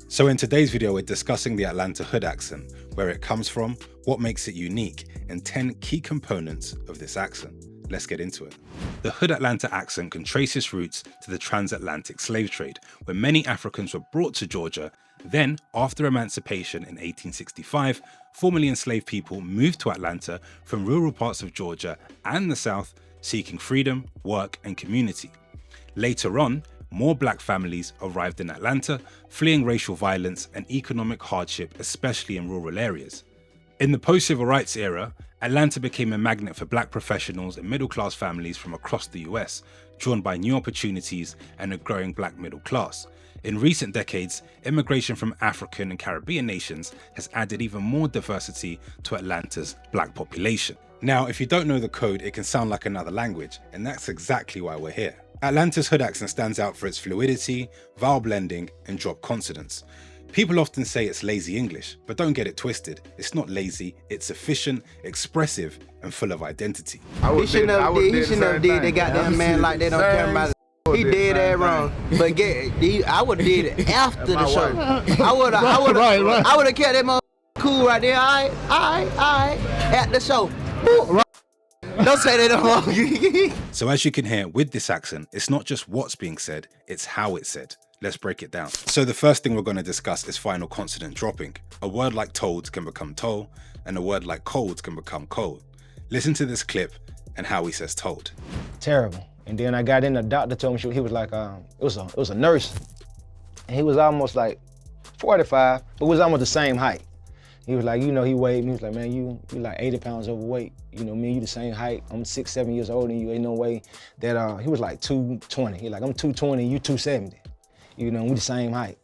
So in today's video, we're discussing the Atlanta Hood accent, where it comes from, what makes it unique, and 10 key components of this accent. Let's get into it. The Hood Atlanta accent can trace its roots to the transatlantic slave trade, where many Africans were brought to Georgia. Then, after emancipation in 1865, formerly enslaved people moved to Atlanta from rural parts of Georgia and the South, seeking freedom, work, and community. Later on, more black families arrived in Atlanta, fleeing racial violence and economic hardship, especially in rural areas. In the post-civil rights era, Atlanta became a magnet for black professionals and middle-class families from across the US, drawn by new opportunities and a growing black middle class. In recent decades, immigration from African and Caribbean nations has added even more diversity to Atlanta's black population. Now, if you don't know the code, it can sound like another language, and that's exactly why we're here. Atlanta's Hood accent stands out for its fluidity, vowel blending, and drop consonants. People often say it's lazy English, but don't get it twisted. It's not lazy, it's efficient, expressive, and full of identity. He shouldn't have did the goddamn man like they don't care about it. He did that wrong, but I would have did it after the show. I would have kept that mother cool right there. All right, at the show. Don't say that no more. So as you can hear, with this accent, it's not just what's being said, it's how it's said. Let's break it down. So the first thing we're going to discuss is final consonant dropping. A word like told can become told, and a word like cold can become cold. Listen to this clip and how he says told. Terrible. And then I got in, the doctor told me, he was like, it was a nurse. And he was almost like 45, but was almost the same height. He was like, you know, he weighed me. He was like, man, you like 80 pounds overweight. You know, me and you the same height. I'm 6, 7 years older than you. Ain't no way that, he was like 220. He like, I'm 220, you 270. You know, we the same height.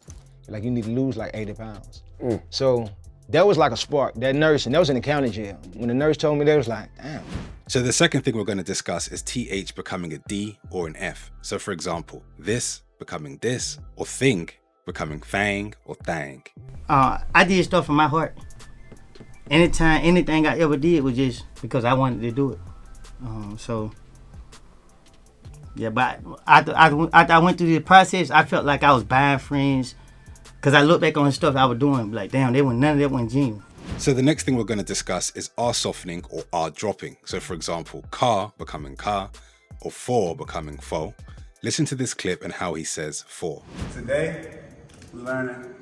Like, you need to lose like 80 pounds. So that was like a spark. That nurse, and that was in the county jail. When the nurse told me that, it was like, damn. So the second thing we're going to discuss is TH becoming a D or an F. So for example, this becoming this, or thing becoming fang or thang. I did stuff from my heart. Anything I ever did was just because I wanted to do it. So, yeah, but after I went through the process, I felt like I was buying friends because I looked back on the stuff I was doing, like, damn, none of that went genuine. So the next thing we're going to discuss is R softening or R dropping. So for example, car becoming car, or for becoming fo. Listen to this clip and how he says for. Today, we're learning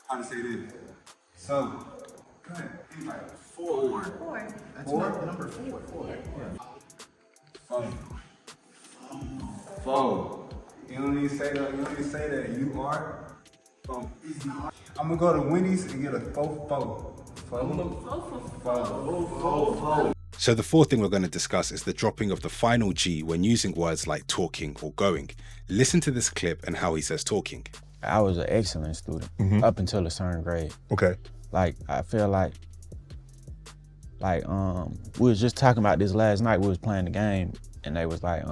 how to say this. So, go ahead. Think like four. That's the number four. Four. You don't need to say that. You don't need to say that. You are. I'm gonna go to Wendy's and get a fo. So the fourth thing we're going to discuss is the dropping of the final G when using words like talking or going. Listen to this clip and how he says talking. I was an excellent student up until a certain grade. Okay. Like, I feel like we was just talking about this last night. We was playing the game, and they was like,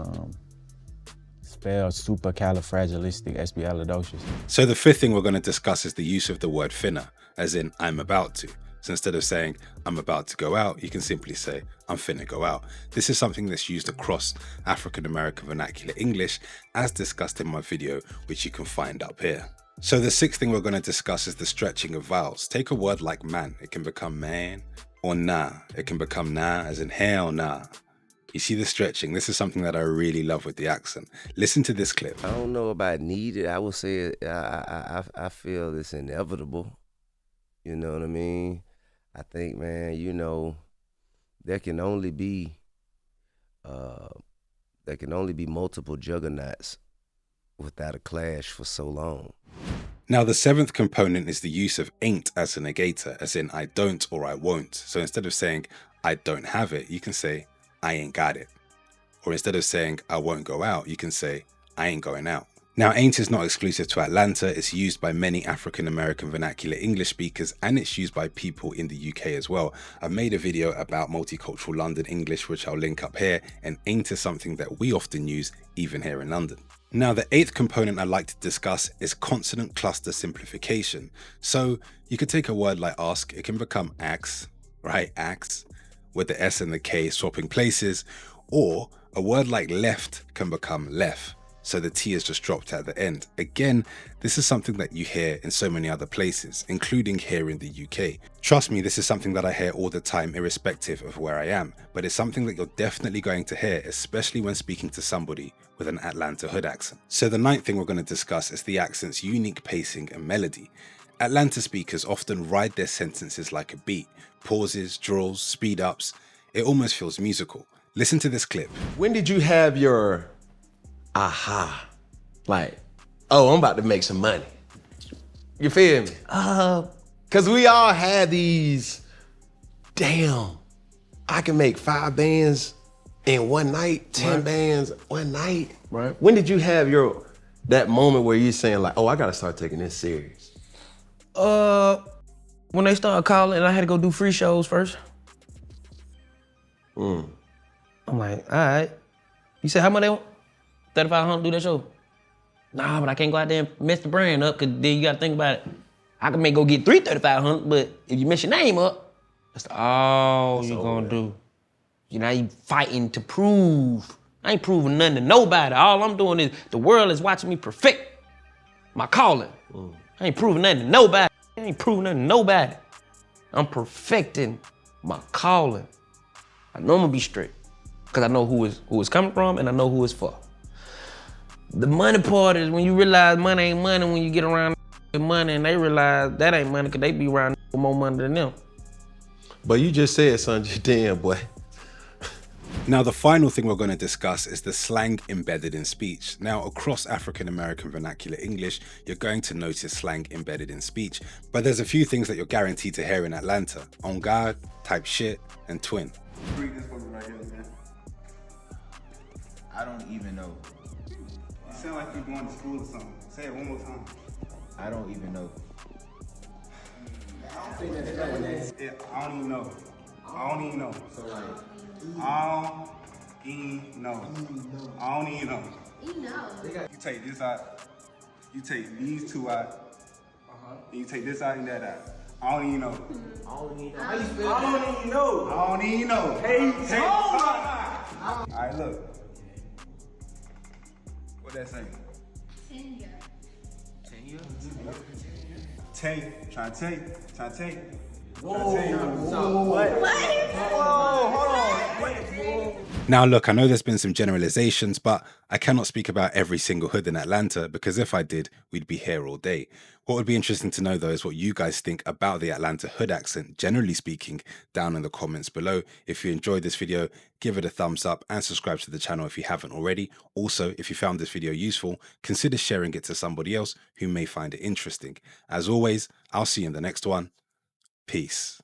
spelled supercalifragilisticexpialidocious. So the fifth thing we're going to discuss is the use of the word finna, as in I'm about to. So instead of saying I'm about to go out, you can simply say I'm finna go out. This is something that's used across African American vernacular English, as discussed in my video, which you can find up here. So the sixth thing we're going to discuss is the stretching of vowels. Take a word like man, it can become man, or nah, it can become nah, as in hell nah. You see the stretching? This is something that I really love with the accent. Listen to this clip. I don't know about needed. I would say I feel it's inevitable. You know what I mean? I think, man, you know, there can only be multiple juggernauts without a clash for so long. Now the seventh component is the use of ain't as a negator, as in I don't or I won't. So instead of saying I don't have it, you can say I ain't got it. Or instead of saying I won't go out, you can say I ain't going out. Now ain't is not exclusive to Atlanta, it's used by many African American vernacular English speakers, and it's used by people in the UK as well. I've made a video about multicultural London English, which I'll link up here, and ain't is something that we often use even here in London. Now the eighth component I'd like to discuss is consonant cluster simplification. So you could take a word like ask, it can become ax, right, ax, with the S and the K swapping places, or a word like left can become left. so the T is just dropped at the end. Again, this is something that you hear in so many other places, including here in the UK. Trust me, this is something that I hear all the time, irrespective of where I am, but it's something that you're definitely going to hear, especially when speaking to somebody with an Atlanta hood accent. So the ninth thing we're going to discuss is the accent's unique pacing and melody. Atlanta speakers often ride their sentences like a beat, pauses, drawls, speed ups. It almost feels musical. Listen to this clip. When did you have your aha? Like, oh, I'm about to make some money. You feel me? Cause we all had these, damn, I can make 5 bands in one night, 10 bands one night. Right. When did you have that moment where you're saying like, oh, I gotta start taking this serious? When they started calling and I had to go do free shows first. I'm like, all right. You said how much they want? 3,500 do that show? Nah, but I can't go out there and mess the brand up, cause then you gotta think about it. I can go get 3,500, but if you mess your name up, that's all you gonna do. You know, you fighting to prove. I ain't proving nothing to nobody. All I'm doing is the world is watching me perfect my calling. I ain't proving nothing to nobody. I ain't proving nothing to nobody. I'm perfecting my calling. I know I'm gonna be straight, cause I know who it's coming from and I know who it's for. The money part is when you realize money ain't money when you get around with money and they realize that ain't money cause they be around with more money than them. But you just said something, damn boy. Now, the final thing we're going to discuss is the slang embedded in speech. Now, across African American vernacular English, you're going to notice slang embedded in speech, but there's a few things that you're guaranteed to hear in Atlanta: on guard, type shit, and twin. Read this for me right here, man. I don't even know. You sound like you're going to school or something. Say it one more time. I don't even know. Yeah, I don't even know. I don't even know. So like, I don't even know. I don't even know. You take this out. You take these two out. And you take this out and that out. I don't even know. I don't even know. How you spell I don't even know. I don't even know. Hey, all right, look. What that say? Tenure. Trying to tell you. Now look, I know there's been some generalizations, but I cannot speak about every single hood in Atlanta, because if I did, we'd be here all day. What would be interesting to know though is what you guys think about the Atlanta hood accent, generally speaking, down in the comments below. If you enjoyed this video, give it a thumbs up and subscribe to the channel if you haven't already. Also, if you found this video useful, consider sharing it to somebody else who may find it interesting. As always, I'll see you in the next one. Peace.